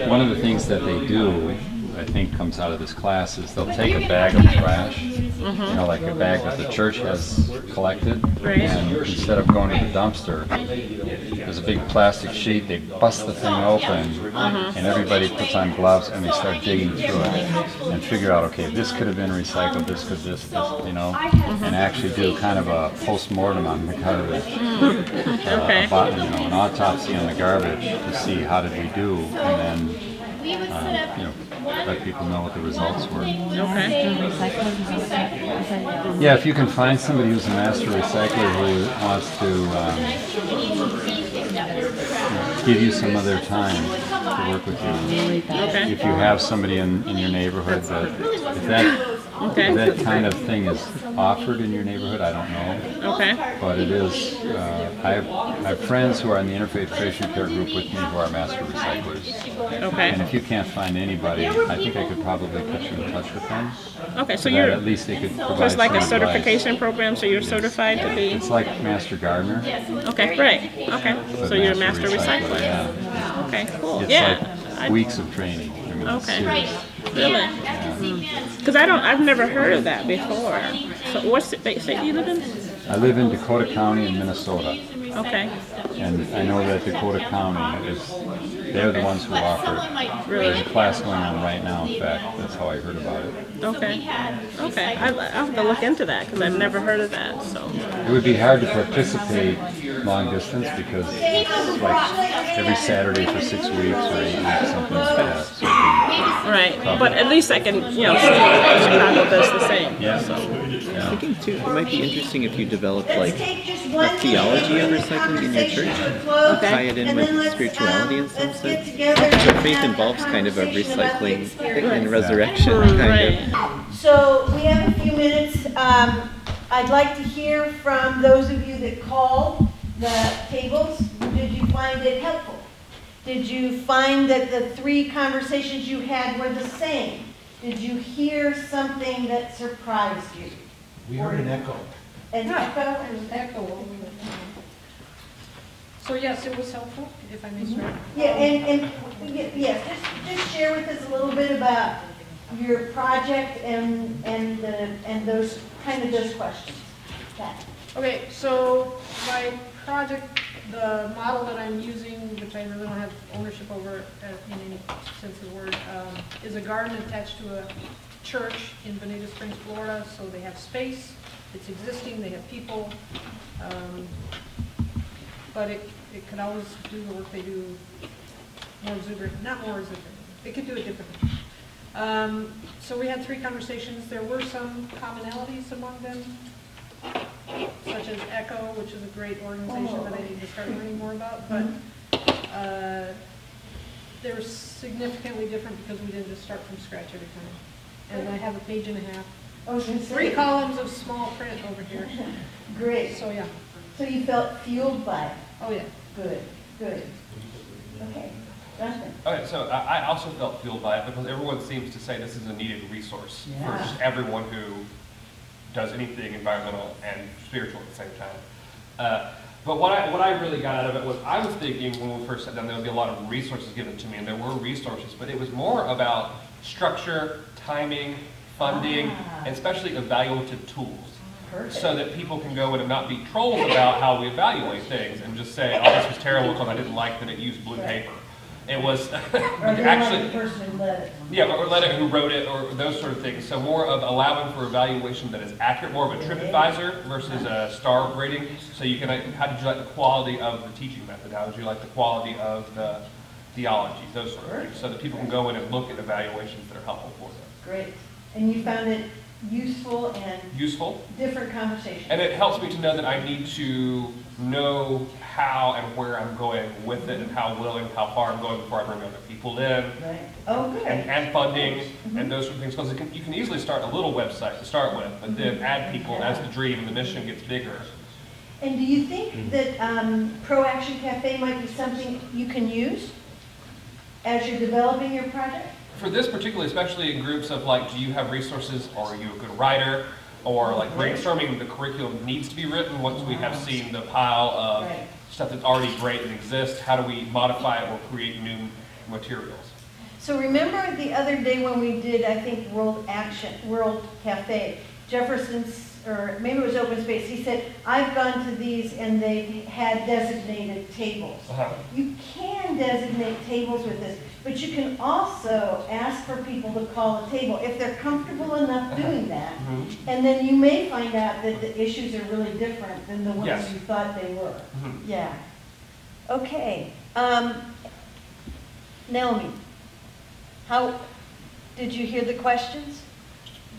one of the things that they do, I think comes out of this class, is they'll take a bag of trash, like a bag that the church has collected,
Right.
and instead of going to the dumpster, there's a big plastic sheet, they bust the thing open, and everybody puts on gloves and they start digging through it and figure out, okay, this could have been recycled, this could, this, and actually do kind of a post-mortem on the garbage, an autopsy on the garbage to see how did we do, and then let people know what the results were. Yeah, if you can find somebody who's a master recycler who wants to give you some of their time to work with you. If you have somebody in your neighborhood if that kind of thing is offered in your neighborhood, I don't know.
Okay.
But it is, I have friends who are in the Interfaith Creation Care group with me who are master recyclers.
Okay.
And if you can't find anybody, I think I could probably put you in touch with them.
Okay, so
that
you're,
at least they could provide
so it's like a
some advice.
certification program, so you're certified to be?
It's like Master Gardener.
Okay, right, okay.
but
So you're a master recycler.
Yeah.
Okay, cool,
It's
yeah.
like weeks of training. I mean, it's
Okay.
serious.
Really? Because I've never heard of that before. So what's it, they say you live in?
I live in Dakota County in Minnesota.
Okay.
And I know that Dakota County they're the ones who offer it. There's a class going on right now, in fact. That's how I heard about it.
Okay. Okay. I'll have to look into that because I've never heard of that. So.
It would be hard to participate long distance because it's like every Saturday for 6 weeks or 8 weeks, something like that. So
Right. But at least I can, see Chicago does the same.
Yeah.
So.
I'm thinking too, it might be interesting if you developed like a theology of recycling in your church, tie it in with spirituality in some sense. So faith involves kind of a recycling and resurrection kind of.
So we have a few minutes. I'd like to hear from those of you that called the tables. Did you find it helpful? Did you find that the 3 conversations you had were the same? Did you hear something that surprised you?
We heard an echo.
An echo?
An echo. So yes, it was helpful, if I may start.
Yeah, and yes, just share with us a little bit about your project and those questions.
Okay, so my project, the model that I'm using, which I really don't have ownership over in any sense of the word, is a garden attached to a church in Bonita Springs, Florida. So they have space, it's existing, they have people, but it could always do the work they do more exuberant, not more exuberant. It could do it differently. So we had 3 conversations. There were some commonalities among them, such as ECHO, which is a great organization that I need to start learning more about, but they were significantly different because we didn't just start from scratch every time. And I have a page and a half. 3 columns of small print over here.
Great.
So yeah.
So you felt fueled by it?
Oh yeah.
Good, good. Okay. Justin?
Okay, so I also felt fueled by it because everyone seems to say this is a needed resource for just everyone who does anything environmental and spiritual at the same time. But what I really got out of it was I was thinking when we first sat down there would be a lot of resources given to me, and there were resources, but it was more about structure, timing, funding, and especially evaluative tools. Perfect. So that people can go in and not be trolls about how we evaluate things and just say, oh, this was terrible because I didn't like that it used blue paper. It was actually,
the person who led it.
yeah, or led it, who wrote it, or those sort of things. So more of allowing for evaluation that is accurate, more of a TripAdvisor versus a star rating. So you can, how did you like the quality of the teaching method? How did you like the quality of the theology? Those sort of things. So that people can go in and look at evaluations that are helpful for them.
Great. And you found it useful and different conversations.
And it helps me to know that I need to know how and where I'm going with it and how willing, how far I'm going before I bring other people in.
Right. Oh, good.
And funding and those sort of things. Because you can easily start a little website to start with, but then add people as the dream and the mission gets bigger.
And do you think that Pro Action Cafe might be something you can use as you're developing your project?
For this particularly, especially in groups of like, do you have resources, or are you a good writer, or like brainstorming the curriculum needs to be written once we have seen the pile of stuff that's already great and exists, how do we modify it or create new materials?
So remember the other day when we did, I think, World Cafe, Jefferson's, or maybe it was Open Space, he said, I've gone to these and they had designated tables. You can designate tables with this, but you can also ask for people to call a table if they're comfortable enough doing that. And then you may find out that the issues are really different than the ones you thought they were. Yeah. Okay. Naomi, how did you hear the questions?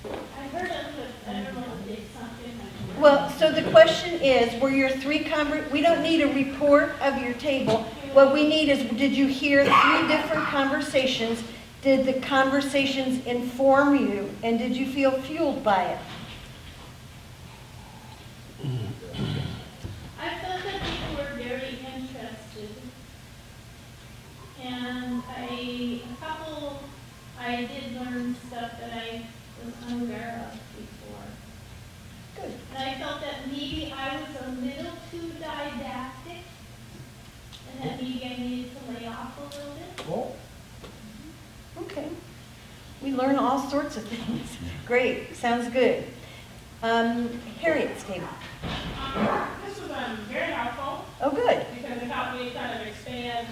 I heard of it, but I don't know if it's something.
Well, so the question is, were your 3 we don't need a report of your table. What we need is, did you hear 3 different conversations? Did the conversations inform you? And did you feel fueled by it?
I felt that people were very interested. And I did learn stuff that I was unaware of before.
Good.
And I felt that maybe I was a little too didactic, and that maybe I needed to lay off a little bit.
Cool. Okay. We learn all sorts of things. Great. Sounds good. Harriet's table.
This was very helpful.
Oh, good.
Because it helped me kind of expand,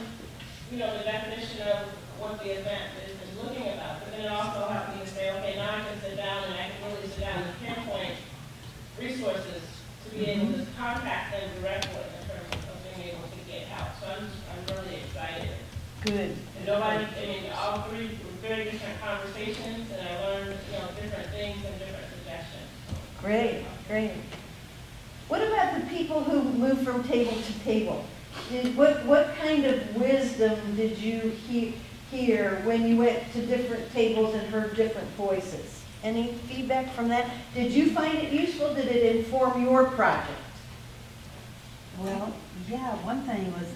the definition of what the event is looking about. But then it also helped me to say, okay, now I can sit down and I can really sit down and pinpoint resources to be able to contact them directly in terms of being able to get help. So I'm really excited.
Good.
And all 3 were very different conversations, and I learned, different things and different suggestions.
Great, great. What about the people who move from table to table? What kind of wisdom did you hear when you went to different tables and heard different voices? Any feedback from that? Did you find it useful? Did it inform your project?
Well, yeah, one thing was,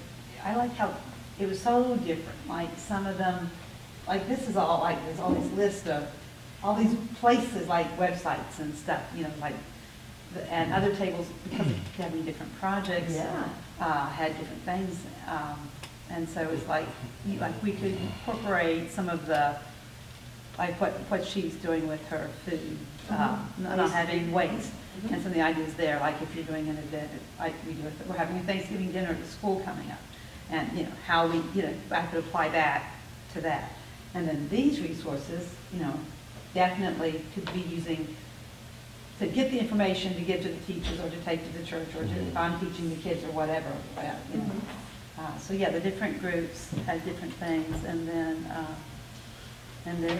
I liked how it was so different. Like some of them, like this is all like, there's all this list of all these places like websites and stuff, and other tables, because of having different projects, had different things. And so it's like, we could incorporate some of the like what she's doing with her food, not having waste, and some of the ideas there, like if you're doing an event, like we do, we're having a Thanksgiving dinner at the school coming up, and how we, I could apply that to that. And then these resources, definitely could be using to get the information to give to the teachers or to take to the church or to, if I'm teaching the kids or whatever. So yeah, the different groups had different things, and then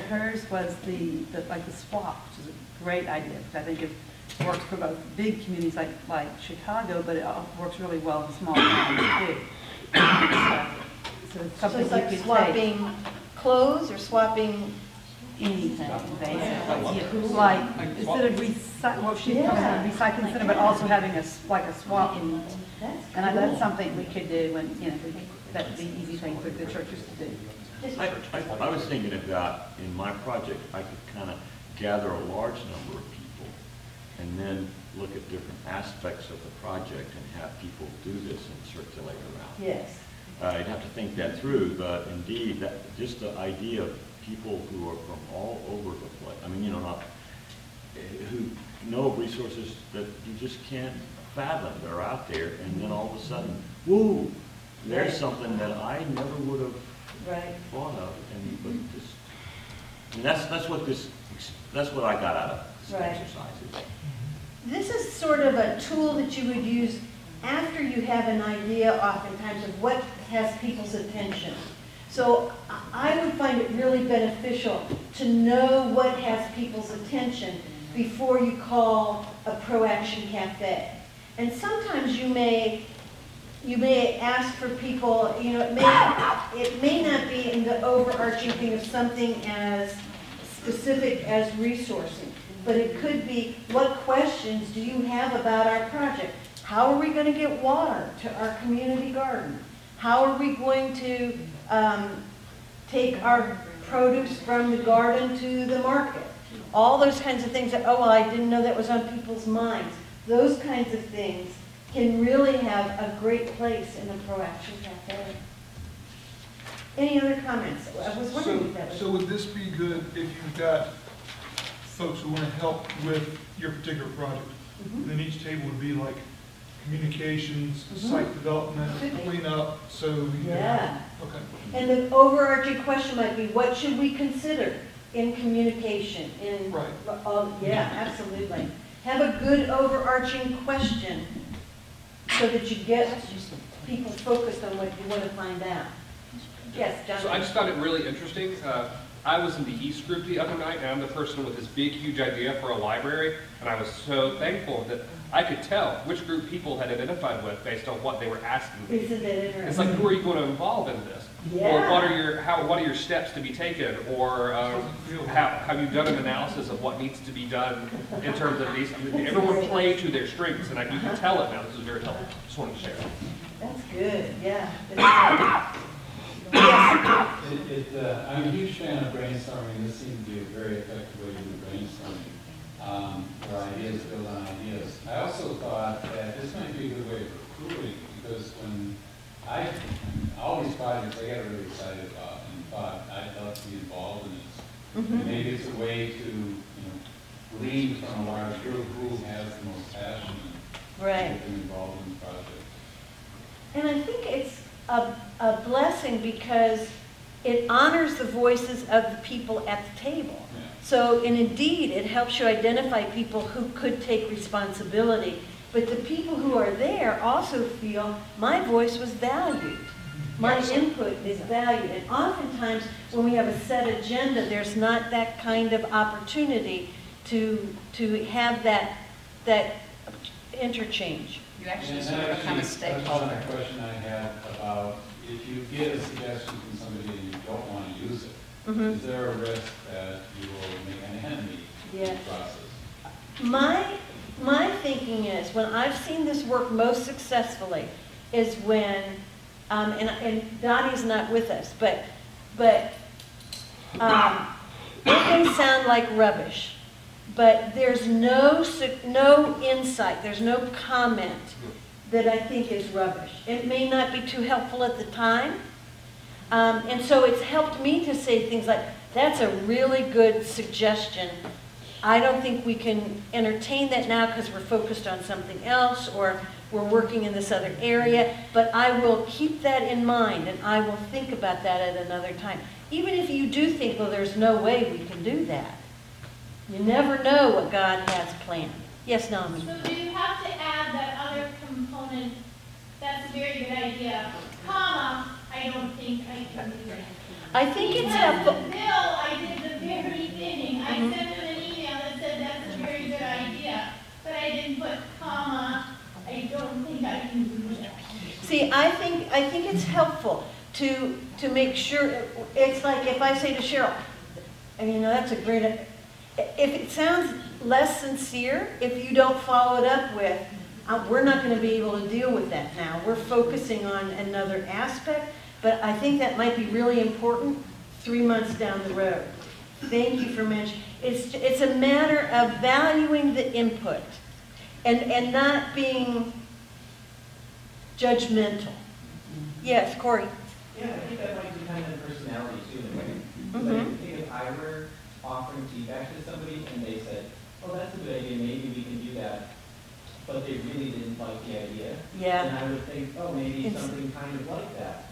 hers was the swap, which is a great idea because I think it works for both big communities like Chicago, but it works really well in small towns too. So it's something
it's like
you could
swapping
take.
Clothes or swapping
Anything, basically. Like, instead of recycling center, but also having a swap meet. And that's something we could do, and, that'd be an easy thing for the churches to do.
I was thinking about, in my project, I could kind of gather a large number of people and then look at different aspects of the project and have people do this and circulate around.
Yes.
I'd have to think that through, but indeed, that just the idea of people who are from all over the place, I mean, who know of resources that you just can't fathom. They're out there, and then all of a sudden, woo, there's something that I never would have thought of, and that's what I got out of this exercise.
This is sort of a tool that you would use after you have an idea, oftentimes, of what has people's attention. So I would find it really beneficial to know what has people's attention before you call a Pro-Action Cafe. And sometimes you may ask for people, it may not be in the overarching thing of something as specific as resourcing, but it could be, what questions do you have about our project? How are we going to get water to our community garden? How are we going to take our produce from the garden to the market? All those kinds of things that, oh, well, I didn't know that was on people's minds. Those kinds of things can really have a great place in a Pro-Action Cafe. Any other comments? I was wondering if that was...
So would this be good if you've got folks who want to help with your particular project? Then each table would be like communications, site development, cleanup, so okay.
And the overarching question might be, what should we consider in communication? Absolutely. Have a good overarching question so that you get people focused on what you want to find out. Yes, John.
So I just found it really interesting. I was in the East group the other night, and I'm the person with this big, huge idea for a library, and I was so thankful that I could tell which group people had identified with based on what they were asking me.
Isn't it interesting?
It's like, who are you going to involve in this? Or what are your steps to be taken? Or have you done an analysis of what needs to be done in terms of these? Everyone play to their strengths, and you can tell it now. This is very helpful. Just wanted to share it.
That's good, yeah.
I'm a huge fan of brainstorming. This seems to be a very effective way to do brainstorming, where ideas build on ideas. I also thought that this might be a good way of recruiting, because when all these projects I got really excited about and thought I'd love to be involved in this. And maybe it's a way to glean from a large group who has the most passion and get them involved in the project.
And I think it's a blessing because it honors the voices of the people at the table. So, and indeed, it helps you identify people who could take responsibility. But the people who are there also feel my voice was valued. My input is valued. And oftentimes, when we have a set agenda, there's not that kind of opportunity to have that interchange.
You actually sort of become a stakeholder. That's a question I had about if you get a suggestion from somebody and you don't want to use it, is there a risk that you will make an enemy in the process?
My thinking is, when I've seen this work most successfully, is when, and Dottie's not with us, but it may sound like rubbish, but there's no insight, there's no comment that I think is rubbish. It may not be too helpful at the time, and so it's helped me to say things like, That's a really good suggestion. I don't think we can entertain that now because we're focused on something else or we're working in this other area, but I will keep that in mind and I will think about that at another time. Even if you do think, well, there's no way we can do that. You never know what God has planned. Yes, Naomi?
So do you have to add that other component? That's a very good idea. Comma, I don't think I can do that.
I think it's
Because
helpful.
Bill, I did the very thing. I sent him an email that said that's a very good idea, but I didn't put comma. I don't think I can do that.
See, I think it's helpful to make sure. It's like if I say to Cheryl, and you know that's a great. If it sounds less sincere, if you don't follow it up with, we're not going to be able to deal with that now. We're focusing on another aspect, but I think that might be really important 3 months down the road. Thank you for mentioning. It's a matter of valuing the input and not being judgmental. Yes, Corey.
Yeah, I think that might depend on personality too in a way. Like, I think if I were offering feedback to somebody and they said, oh, that's a good idea, maybe we can do that, but they really didn't like the idea,
Yeah.
then I would think, oh, maybe something kind of like that.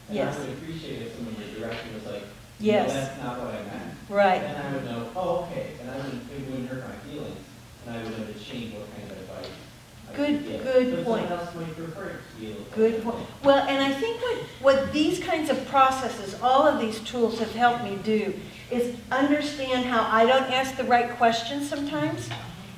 And
Yes.
I would appreciate if someone in the direction was like,
Yes.
no, that's not what I meant.
Right.
Then I would know, oh, okay, and it wouldn't hurt my feelings, and I would know to change what kind of advice.
Good point.
Someone else might prefer it to be able to.
Good point. Well, and I think what these kinds of processes, all of these tools have helped me do, is understand how I don't ask the right questions sometimes,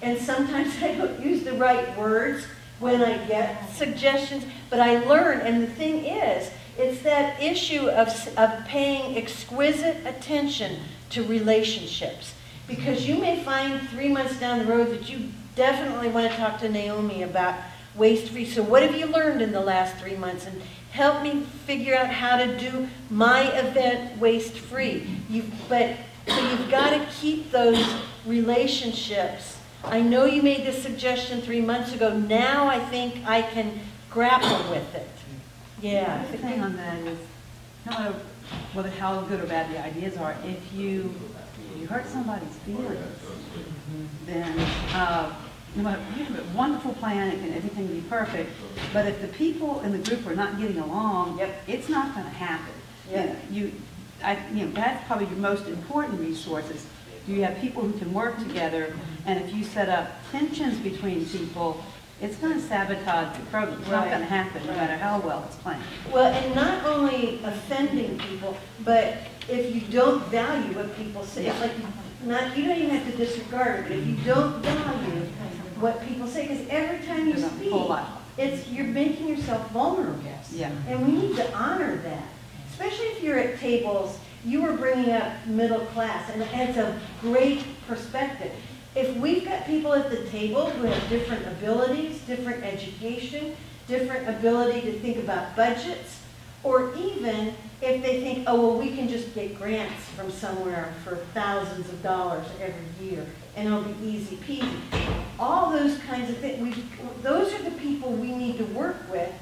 and sometimes I don't use the right words when I get suggestions, but I learn, and the thing is, it's that issue of paying exquisite attention to relationships. Because you may find 3 months down the road that you definitely want to talk to Naomi about waste-free. So what have you learned in the last 3 months? And help me figure out how to do my event waste-free. So you've got to keep those relationships. I know you made this suggestion 3 months ago. Now I think I can grapple with it. Yeah.
The thing on that is, no matter whether how good or bad the ideas are, if you hurt somebody's feelings, then no matter, you have a wonderful plan and everything will be perfect, but if the people in the group are not getting along, it's not going to happen.
Yeah.
That's probably your most important resources. You have people who can work together, and if you set up tensions between people, it's going to sabotage the program. It's not going to happen, no matter how well it's planned.
Well, and not only offending people, but if you don't value what people say, it's like you don't even have to disregard it, but if you don't value what people say, because every time you speak, you're making yourself vulnerable.
Yeah.
And we need to honor that, especially if you're at tables. You were bringing up middle class, and it's a great perspective. If we've got people at the table who have different abilities, different education, different ability to think about budgets, or even if they think, oh, well, we can just get grants from somewhere for thousands of dollars every year, and it'll be easy peasy. All those kinds of things, those are the people we need to work with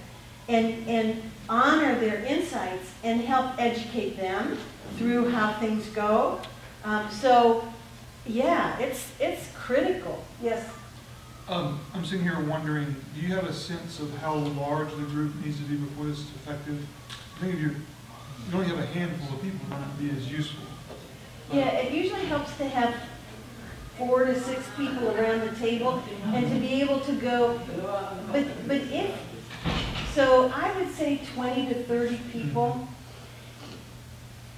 and honor their insights and help educate them through how things go. Yeah, it's critical. Yes?
I'm sitting here wondering, do you have a sense of how large the group needs to be before this is effective? I think if you only have a handful of people, it might not be as useful.
Yeah, it usually helps to have 4 to 6 people around the table and to be able to go, but if, so I would say 20 to 30 people.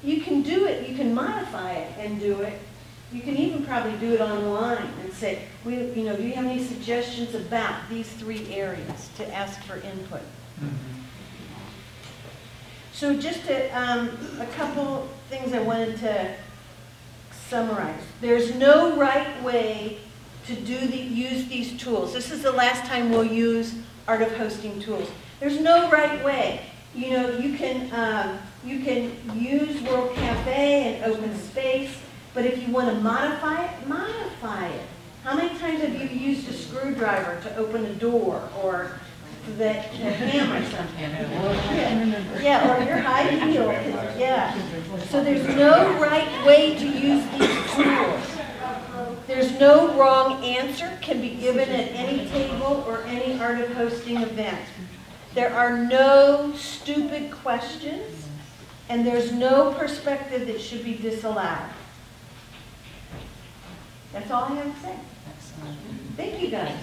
You can do it, you can modify it and do it. You can even probably do it online and say, do you have any suggestions about these 3 areas to ask for input? So just a couple things I wanted to summarize. There's no right way to use these tools. This is the last time we'll use Art of Hosting tools. There's no right way. You can use World Cafe and Open Space, but if you want to modify it, modify it. How many times have you used a screwdriver to open a door, or the hammer something? Yeah, or your high heel. Yeah. So there's no right way to use these tools. There's no wrong answer can be given at any table or any art of hosting event. There are no stupid questions, and there's no perspective that should be disallowed. That's all I have to say. Thank you guys.